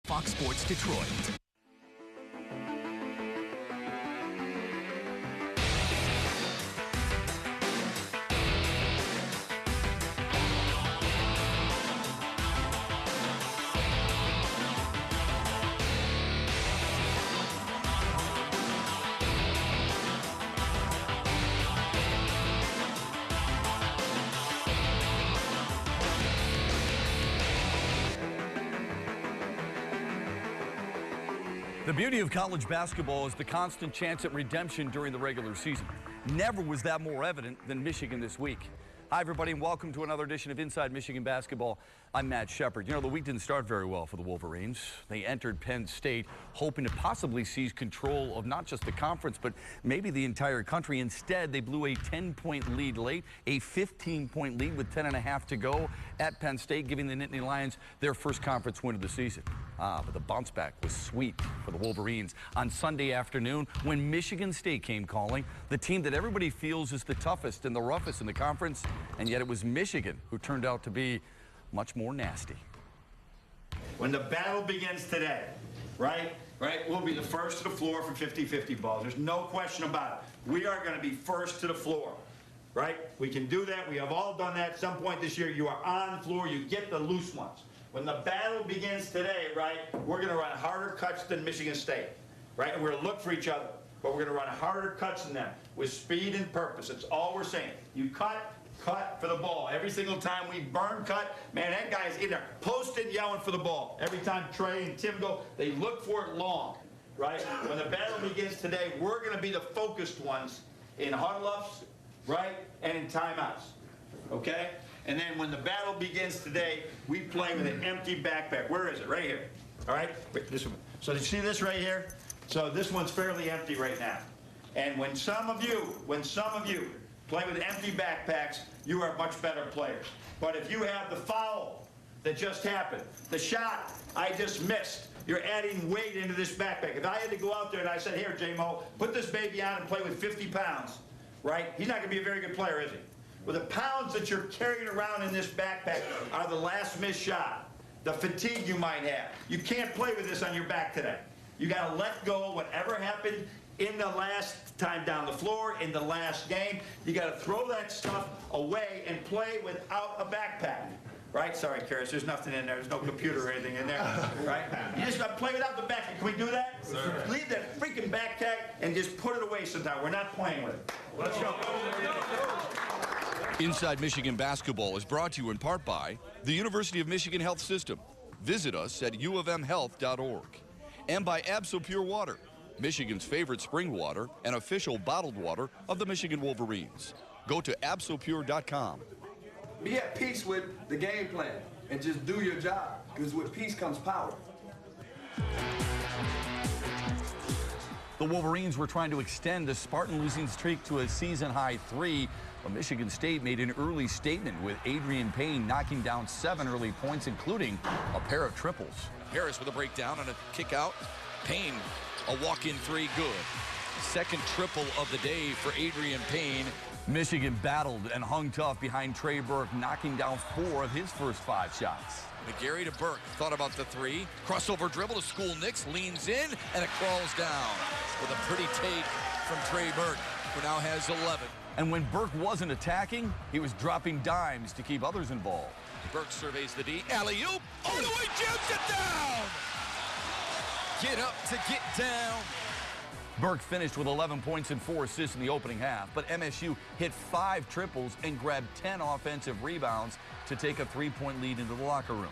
Fox Sports Detroit. The beauty of college basketball is the constant chance at redemption during the regular season. Never was that more evident than Michigan this week. Hi, everybody, and welcome to another edition of Inside Michigan Basketball. I'm Matt Shepard. You know, the week didn't start very well for the Wolverines. They entered Penn State hoping to possibly seize control of not just the conference, but maybe the entire country. Instead, they blew a 10-point lead late, a 15-point lead with 10.5 to go at Penn State, giving the Nittany Lions their first conference win of the season. But the bounce back was sweet for the Wolverines on Sunday afternoon when Michigan State came calling, the team that everybody feels is the toughest and the roughest in the conference, and yet it was Michigan who turned out to be much more nasty. When the battle begins today, right, we'll be the first to the floor for 50-50 balls. There's no question about it. We are going to be first to the floor, right? We can do that. We have all done that at some point this year. You are on the floor. You get the loose ones. When the battle begins today, right, we're going to run harder cuts than Michigan State, right? And we're going to look for each other, but we're going to run harder cuts than them with speed and purpose. That's all we're saying. You cut for the ball. Every single time we burn cut, man, that guy's in there posted yelling for the ball. Every time Trey and Tim go, they look for it long, right? When the battle begins today, we're going to be the focused ones in huddle-ups, right, and in timeouts, okay? And then when the battle begins today, we play with an empty backpack. Where is it? Right here. All right? Wait, this one. So you see this right here? So this one's fairly empty right now. And when some of you play with empty backpacks, you are much better players. But if you have the foul that just happened, the shot I just missed, you're adding weight into this backpack. If I had to go out there and I said, here, J-Mo, put this baby on and play with 50 pounds, right? He's not going to be a very good player, is he? Well, the pounds that you're carrying around in this backpack are the last missed shot, the fatigue you might have. You can't play with this on your back today. You got to let go whatever happened in the last time down the floor, in the last game. You got to throw that stuff away and play without a backpack. Right? Sorry, Karis, there's nothing in there. There's no computer or anything in there. Right? You just got to play without the backpack. Can we do that? Sir. Leave that freaking backpack and just put it away sometime. We're not playing with it. Let's go. Inside Michigan Basketball is brought to you in part by the University of Michigan Health System. Visit us at uofmhealth.org. And by Absol Pure Water, Michigan's favorite spring water and official bottled water of the Michigan Wolverines. Go to absolpure.com. Be at peace with the game plan and just do your job, because with peace comes power. The Wolverines were trying to extend the Spartan losing streak to a season-high 3. But Michigan State made an early statement with Adrian Payne knocking down 7 early points, including a pair of triples. Harris with a breakdown and a kick out. Payne, a walk-in 3, good. Second triple of the day for Adrian Payne. Michigan battled and hung tough behind Trey Burke, knocking down 4 of his first 5 shots. McGarry to Burke, thought about the 3. Crossover dribble to School Nix, leans in, and it crawls down with a pretty take from Trey Burke, who now has 11. And when Burke wasn't attacking, he was dropping dimes to keep others involved. Burke surveys the D, alley-oop, all the way, jams it down! Get up to get down. Burke finished with 11 points and 4 assists in the opening half, but MSU hit 5 triples and grabbed 10 offensive rebounds to take a 3-point lead into the locker room.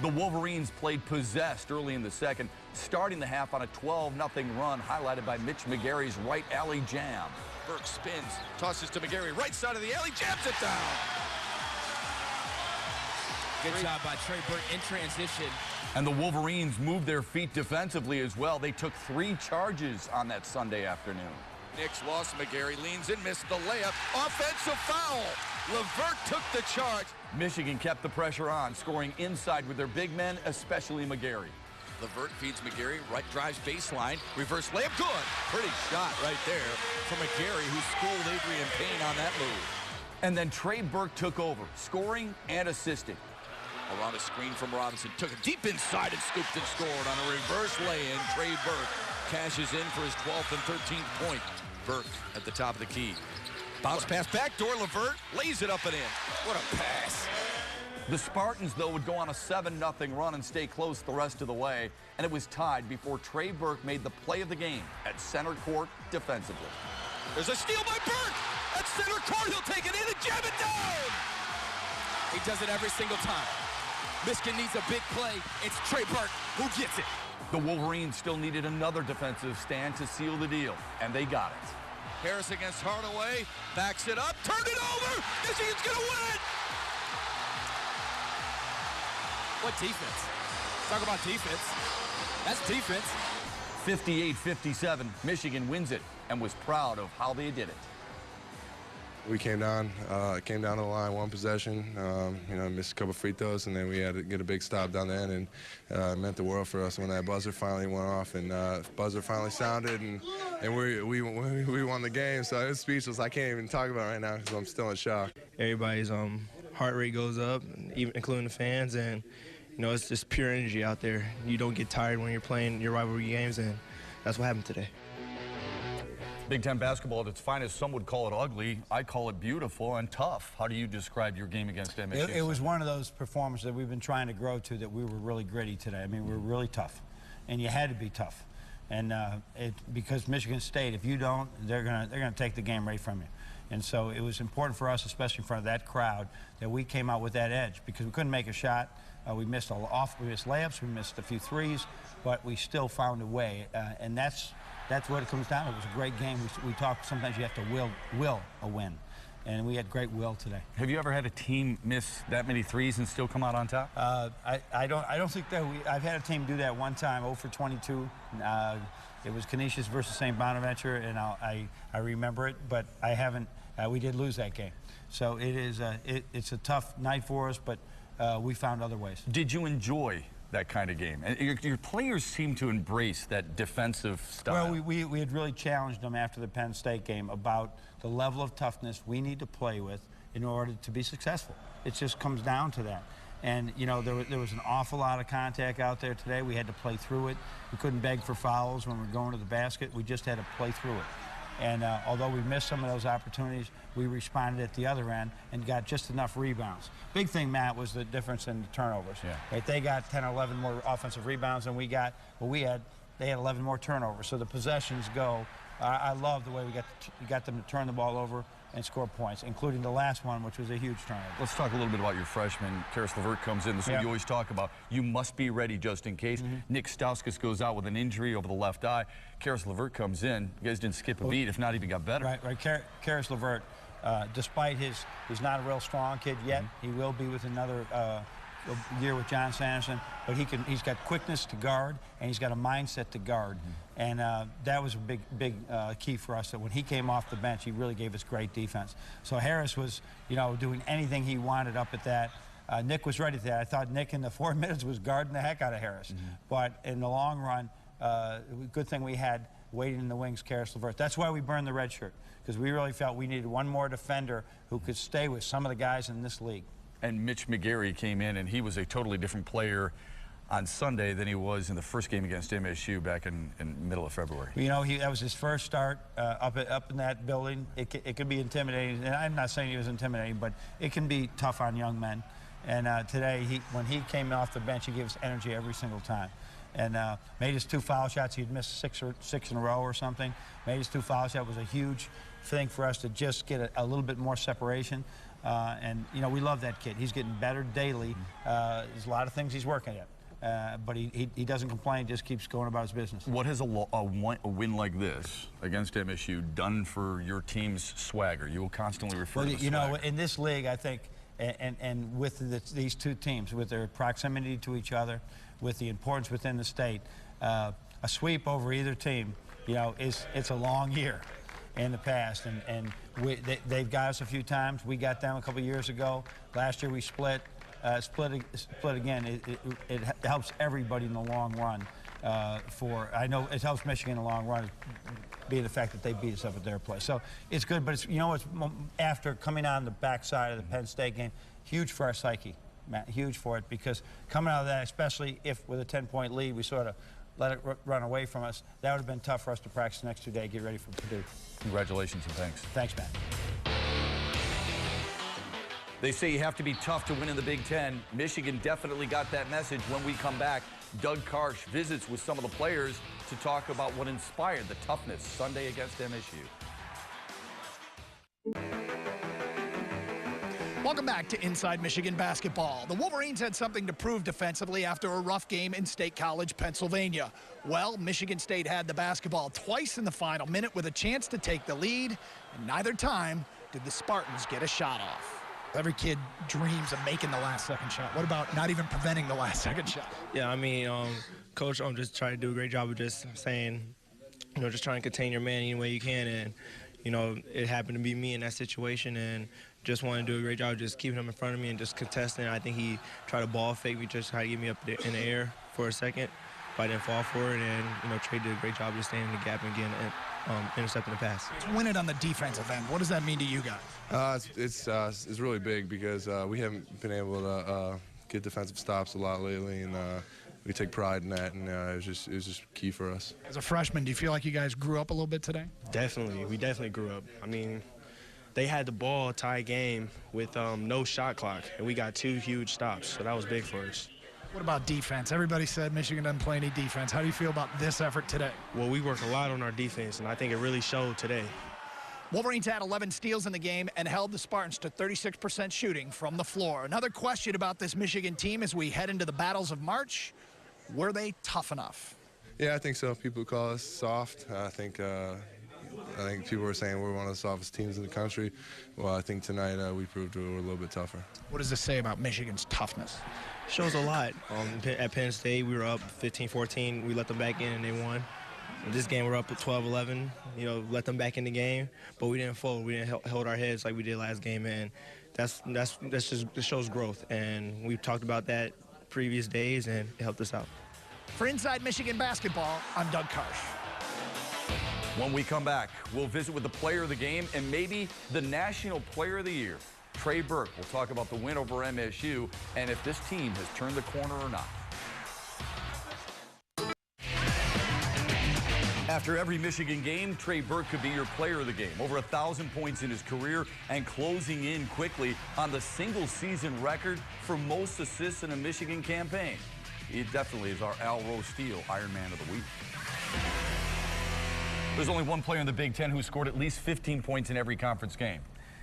The Wolverines played possessed early in the second, starting the half on a 12-0 run, highlighted by Mitch McGarry's right alley jam. Burke spins, tosses to McGarry, right side of the alley, jams it down. Good job by Trey Burke in transition. And the Wolverines moved their feet defensively as well. They took 3 charges on that Sunday afternoon. Nix lost McGarry, leans in, missed the layup. Offensive foul. LeVert took the charge. Michigan kept the pressure on, scoring inside with their big men, especially McGarry. LeVert feeds McGarry, right drives baseline, reverse layup, good. Pretty shot right there from McGarry, who schooled Adrian Payne on that move. And then Trey Burke took over, scoring and assisting. Around a screen from Robinson, took it deep inside and scooped and scored on a reverse lay-in. Trey Burke cashes in for his 12th and 13th point. Burke at the top of the key. Bounce pass backdoor, LeVert lays it up and in. What a pass. The Spartans, though, would go on a 7-0 run and stay close the rest of the way, and it was tied before Trey Burke made the play of the game at center court defensively. There's a steal by Burke at center court. He'll take it in and jam it down. He does it every single time. Michigan needs a big play. It's Trey Burke who gets it. The Wolverines still needed another defensive stand to seal the deal, and they got it. Harris against Hardaway, backs it up, turned it over. Michigan's gonna win. What defense? Talk about defense. That's defense. 58-57, Michigan wins it and was proud of how they did it. We came down to the line, one possession, missed a couple free throws, and then we had to get a big stop down the end, and it meant the world for us when that buzzer finally went off, and buzzer finally sounded, and we won the game. So it was speechless. I can't even talk about it right now because I'm still in shock. Everybody's heart rate goes up, even including the fans, and it's just pure energy out there. You don't get tired when you're playing your rivalry games, and that's what happened today. Big Ten basketball at its finest. Some would call it ugly. I call it beautiful and tough. How do you describe your game against MSU? It was one of those performances that we've been trying to grow to, that we were really gritty today. I mean, we were really tough, and you had to be tough. And because Michigan State, if you don't, they're gonna take the game right from you. And so it was important for us, especially in front of that crowd, that we came out with that edge, because we couldn't make a shot. We missed layups, we missed a few threes, but we still found a way, and that's what it comes down to. It was a great game. We talk, sometimes you have to will a win, and we had great will today. Have you ever had a team miss that many threes and still come out on top? I don't think that I've had a team do that one time, 0 for 22. It was Canisius versus St. Bonaventure, and I remember it, but I haven't. We did lose that game, so it's a tough night for us, but we found other ways. Did you enjoy that kind of game? And your players seem to embrace that defensive style. Well, we had really challenged them after the Penn State game about the level of toughness we need to play with in order to be successful. It just comes down to that. And, there was an awful lot of contact out there today. We had to play through it. We couldn't beg for fouls when we were going to the basket. We just had to play through it. And although we missed some of those opportunities, we responded at the other end and got just enough rebounds. Big thing, Matt, was the difference in the turnovers. Yeah. Right? They got 10 or 11 more offensive rebounds than we got. Well, they had 11 more turnovers. So the possessions go. I love the way we got them to turn the ball over and score points, including the last one, which was a huge turnover. Let's talk a little bit about your freshman. Karis LeVert comes in. This is what you always talk about. You must be ready just in case. Nick Stauskas goes out with an injury over the left eye. Karis LeVert comes in. You guys didn't skip a beat, if not even got better. Right. Karis LeVert, despite he's not a real strong kid yet. He will be with another year with John Sanderson, but he's got quickness to guard, and he's got a mindset to guard. And that was a big key for us, that when he came off the bench, he really gave us great defense. So Harris was, doing anything he wanted up at that. Nick was ready for that. I thought Nick in the 4 minutes was guarding the heck out of Harris. But in the long run, good thing we had waiting in the wings, Karis LeVert. That's why we burned the red shirt, because we really felt we needed one more defender who could stay with some of the guys in this league. And Mitch McGary came in, and he was a totally different player on Sunday than he was in the first game against MSU back in middle of February. That was his first start up in that building. It could be intimidating, and I'm not saying he was intimidating, but it can be tough on young men. And today, when he came off the bench, he gave us energy every single time. And made his 2 foul shots. He'd missed six in a row or something. Made his 2 foul shots. It was a huge thing for us to just get a little bit more separation. And we love that kid. He's getting better daily. There's a lot of things he's working at, but he doesn't complain. Just keeps going about his business. What has a win like this against MSU done for your team's swagger? You will constantly refer to the swagger. In this league, I think, and with these two teams, with their proximity to each other, with the importance within the state, a sweep over either team, it's a long year in the past, and they've got us a few times. We got them a couple years ago. Last year we split again. It helps everybody in the long run. I know it helps Michigan in the long run, being the fact that they beat us up at their place. So it's good, but it's after coming on the backside of the Penn State game, huge for our psyche. Matt, huge for it, because coming out of that, especially if with a 10-point lead, we sort of let it run away from us, that would have been tough for us to practice the next 2 days, get ready for Purdue. Congratulations and thanks. Thanks, Matt. They say you have to be tough to win in the Big Ten. Michigan definitely got that message. When we come back, Doug Karsch visits with some of the players to talk about what inspired the toughness Sunday against MSU. Welcome back to Inside Michigan Basketball. The Wolverines had something to prove defensively after a rough game in State College, Pennsylvania. Well, Michigan State had the basketball twice in the final minute with a chance to take the lead, and neither time did the Spartans get a shot off. Every kid dreams of making the last-second shot. What about not even preventing the last-second shot? Yeah, I mean, Coach just tried to do a great job of just saying, you know, just trying to contain your man any way you can. And, you know, it happened to be me in that situation, and just wanted to do a great job of just keeping him in front of me and just contesting. I think he tried to ball fake me, just tried to get me up in the air for a second, but I didn't fall for it. And, you know, Trey did a great job of just staying in the gap and getting intercepting the pass. To win it on the defensive end, what does that mean to you guys? It's really big because we haven't been able to get defensive stops a lot lately, and we take pride in that, and it was just key for us. As a freshman, do you feel like you guys grew up a little bit today? Definitely. We definitely grew up. I mean, they had the ball tie game with no shot clock, and we got 2 huge stops, so that was big for us. What about defense? Everybody said Michigan doesn't play any defense. How do you feel about this effort today? Well, we work a lot on our defense, and I think it really showed today. Wolverines had 11 steals in the game and held the Spartans to 36% shooting from the floor. Another question about this Michigan team as we head into the battles of March. Were they tough enough? Yeah, I think so. People call us soft. I think people were saying we're one of the softest teams in the country. Well, I think tonight we proved we were a little bit tougher. What does this say about Michigan's toughness? Shows a lot. At Penn State, we were up 15-14. We let them back in, and they won. In this game, we're up at 12-11. You know, let them back in the game, but we didn't fold. We didn't hold our heads like we did last game, and this shows growth. And we've talked about that previous days, and it helped us out. For Inside Michigan Basketball, I'm Doug Karsch. When we come back, we'll visit with the player of the game and maybe the National Player of the Year, Trey Burke. We'll talk about the win over MSU and if this team has turned the corner or not. After every Michigan game, Trey Burke could be your player of the game. Over 1,000 points in his career and closing in quickly on the single-season record for most assists in a Michigan campaign. He definitely is our Al Rowe Steele Iron Man of the Week. There's only one player in the Big Ten who scored at least 15 points in every conference game.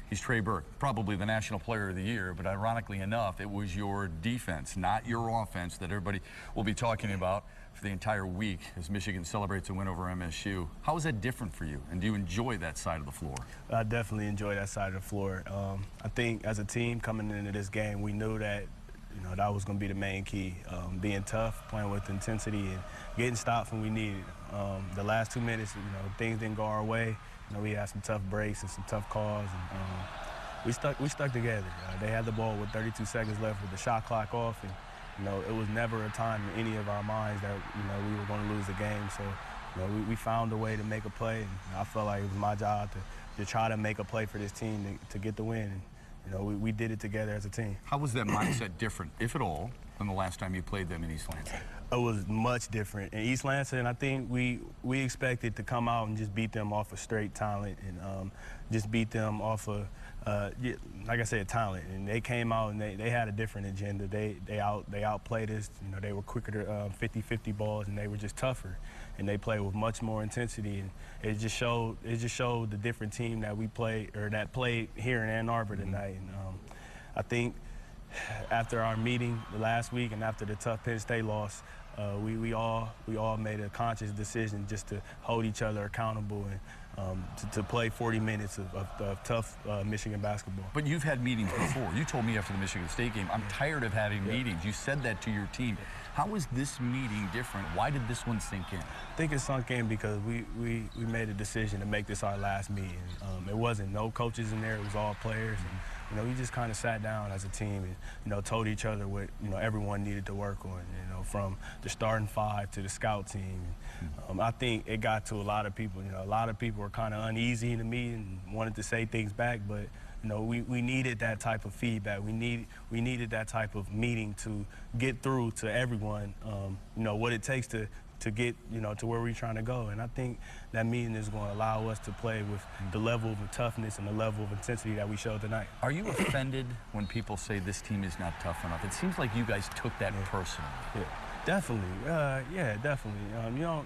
He's Trey Burke, probably the National Player of the Year, but ironically enough, it was your defense, not your offense, that everybody will be talking about for the entire week as Michigan celebrates a win over MSU. How is that different for you, and do you enjoy that side of the floor? I definitely enjoy that side of the floor. I think as a team coming into this game, we knew that that was going to be the main key, being tough, playing with intensity, and getting stops when we needed. The last 2 minutes, things didn't go our way. We had some tough breaks and some tough calls, and we stuck together. They had the ball with 32 seconds left with the shot clock off, and it was never a time in any of our minds that we were going to lose the game. So we found a way to make a play, and I felt like it was my job to try to make a play for this team to get the win. And, we did it together as a team. How was that mindset different, if at all, than the last time you played them in East Lansing? It was much different. In East Lansing, I think we expected to come out and just beat them off of straight talent and just beat them off of, like I said, talent. And they came out and they had a different agenda. They outplayed us. They were quicker to 50-50 balls, and they were just tougher. And they played with much more intensity. And it just showed the different team that we played, or that played here in Ann Arbor tonight. And I think after our meeting last week and after the tough Penn State loss, we all made a conscious decision just to hold each other accountable and to play 40 minutes of tough Michigan basketball. But you've had meetings before. You told me after the Michigan State game, I'm tired of having meetings. You said that to your team. How is this meeting different? Why did this one sink in? I think it sunk in because we made a decision to make this our last meeting. It wasn't no coaches in there. It was all players. And, we just kind of sat down as a team and, told each other what, everyone needed to work on, from the starting five to the scout team. I think it got to a lot of people. A lot of people were kind of uneasy in the meeting and wanted to say things back, but, You know, we needed that type of feedback. We needed that type of meeting to get through to everyone, you know, what it takes to get, you know, to where we're trying to go. And I think that meeting is going to allow us to play with the level of toughness and the level of intensity that we showed tonight. Are you offended when people say this team is not tough enough? It seems like you guys took that personally. Yeah, definitely. Yeah, definitely.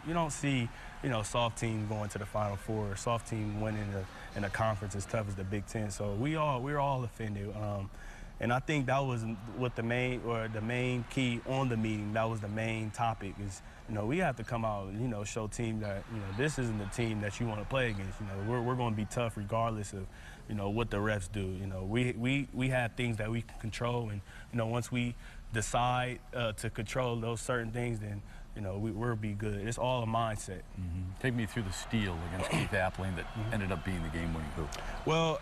You don't see, you know, soft team going to the Final Four, soft team winning in a conference as tough as the Big Ten. So we're all offended. And I think that was what the main key on the meeting. That was the main topic is, you know, we have to come out and, you know, show team that, you know, this isn't the team that you want to play against. You know, we're going to be tough regardless of, you know, what the refs do. You know, we have things that we can control, and, you know, once we decide to control those certain things, then, you know, we'll be good. It's all a mindset. Take me through the steal against Keith Appling that ended up being the game-winning hoop. Well,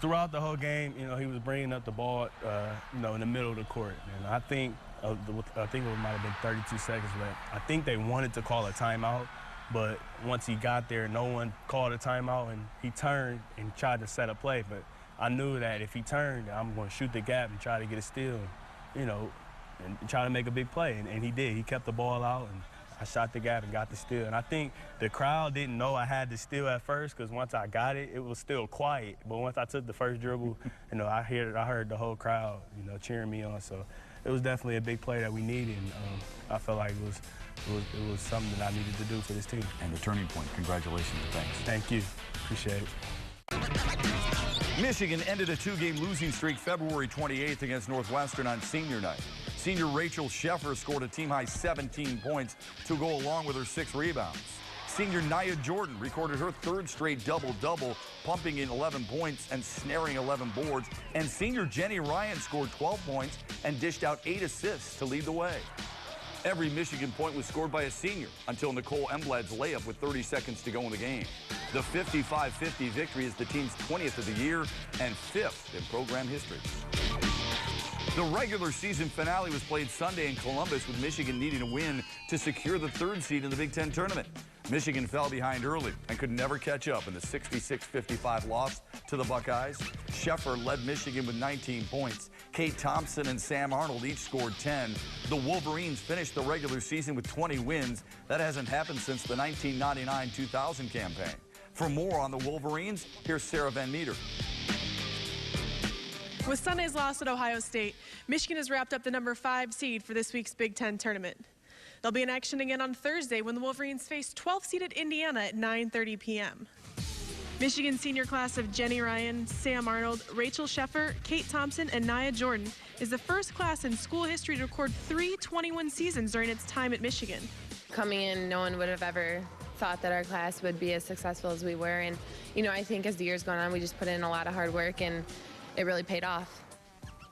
throughout the whole game, you know, he was bringing up the ball, you know, in the middle of the court. And I think it might have been 32 seconds left. I think they wanted to call a timeout, but once he got there, no one called a timeout, and he turned and tried to set a play. But I knew that if he turned, I'm going to shoot the gap and try to get a steal, you know, and try to make a big play. And he did. He kept the ball out, and I shot the gap and got the steal. And I think the crowd didn't know I had the steal at first, because once I got it, it was still quiet. But once I took the first dribble, you know, I heard the whole crowd, you know, cheering me on. So it was definitely a big play that we needed. And I felt like it was something that I needed to do for this team. And the turning point. Congratulations and thanks. Thank you. Appreciate it. Michigan ended a two-game losing streak February 28th against Northwestern on senior night. Senior Rachel Sheffer scored a team-high 17 points to go along with her 6 rebounds. Senior Nia Jordan recorded her 3rd straight double-double, pumping in 11 points and snaring 11 boards. And senior Jenny Ryan scored 12 points and dished out 8 assists to lead the way. Every Michigan point was scored by a senior until Nicole Emblad's layup with 30 seconds to go in the game. The 55-50 victory is the team's 20th of the year and 5th in program history. The regular season finale was played Sunday in Columbus, with Michigan needing a win to secure the 3rd seed in the Big Ten tournament. Michigan fell behind early and could never catch up in the 66-55 loss to the Buckeyes. Sheffer led Michigan with 19 points. Kate Thompson and Sam Arnold each scored 10. The Wolverines finished the regular season with 20 wins. That hasn't happened since the 1999-2000 campaign. For more on the Wolverines, here's Sarah Van Meter. With Sunday's loss at Ohio State, Michigan has wrapped up the number 5 seed for this week's Big Ten tournament. They'll be in action again on Thursday when the Wolverines face 12th-seeded Indiana at 9:30 p.m. Michigan senior class of Jenny Ryan, Sam Arnold, Rachel Sheffer, Kate Thompson, and Nia Jordan is the first class in school history to record 3 21 seasons during its time at Michigan. Coming in, no one would have ever thought that our class would be as successful as we were. And, you know, I think as the year's gone on, we just put in a lot of hard work, and it really paid off.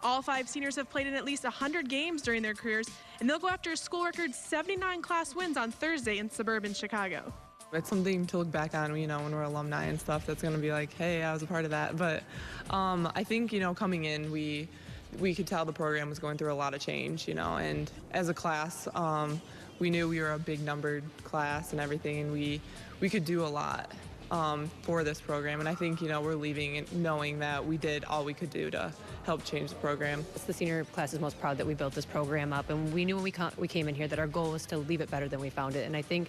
All 5 seniors have played in at least 100 games during their careers, and they'll go after a school record 79 class wins on Thursday in suburban Chicago. It's something to look back on, you know, when we're alumni and stuff. That's going to be like, hey, I was a part of that. But I think, you know, coming in, we could tell the program was going through a lot of change, you know, and as a class, we knew we were a big numbered class and everything, and we could do a lot for this program. And I think, you know, we're leaving knowing that we did all we could do to help change the program. It's the senior class is most proud that we built this program up, and we knew when we came in here that our goal was to leave it better than we found it. And I think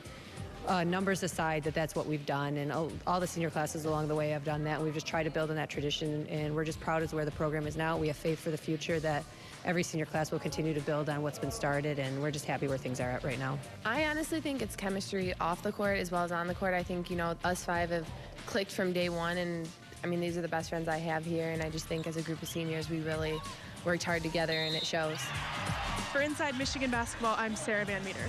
numbers aside, that's what we've done, and all the senior classes along the way have done that. We've just tried to build on that tradition, and we're just proud of where the program is now. We have faith for the future that every senior class will continue to build on what's been started, and we're just happy where things are at right now. I honestly think it's chemistry off the court as well as on the court. I think, you know, us 5 have clicked from day one, and I mean, these are the best friends I have here, and I just think as a group of seniors, we really worked hard together, and it shows. For Inside Michigan Basketball, I'm Sarah Van Meter.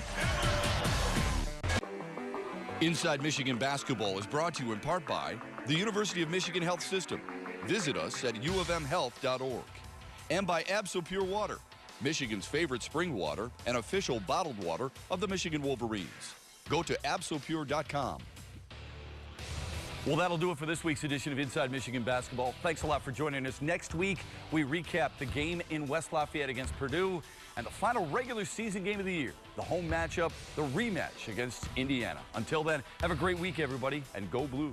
Inside Michigan Basketball is brought to you in part by the University of Michigan Health System. Visit us at ufmhealth.org. And by Absol Pure Water, Michigan's favorite spring water and official bottled water of the Michigan Wolverines. Go to absolpure.com. Well, that'll do it for this week's edition of Inside Michigan Basketball. Thanks a lot for joining us. Next week, we recap the game in West Lafayette against Purdue and the final regular season game of the year, the home matchup, the rematch against Indiana. Until then, have a great week, everybody, and go Blue.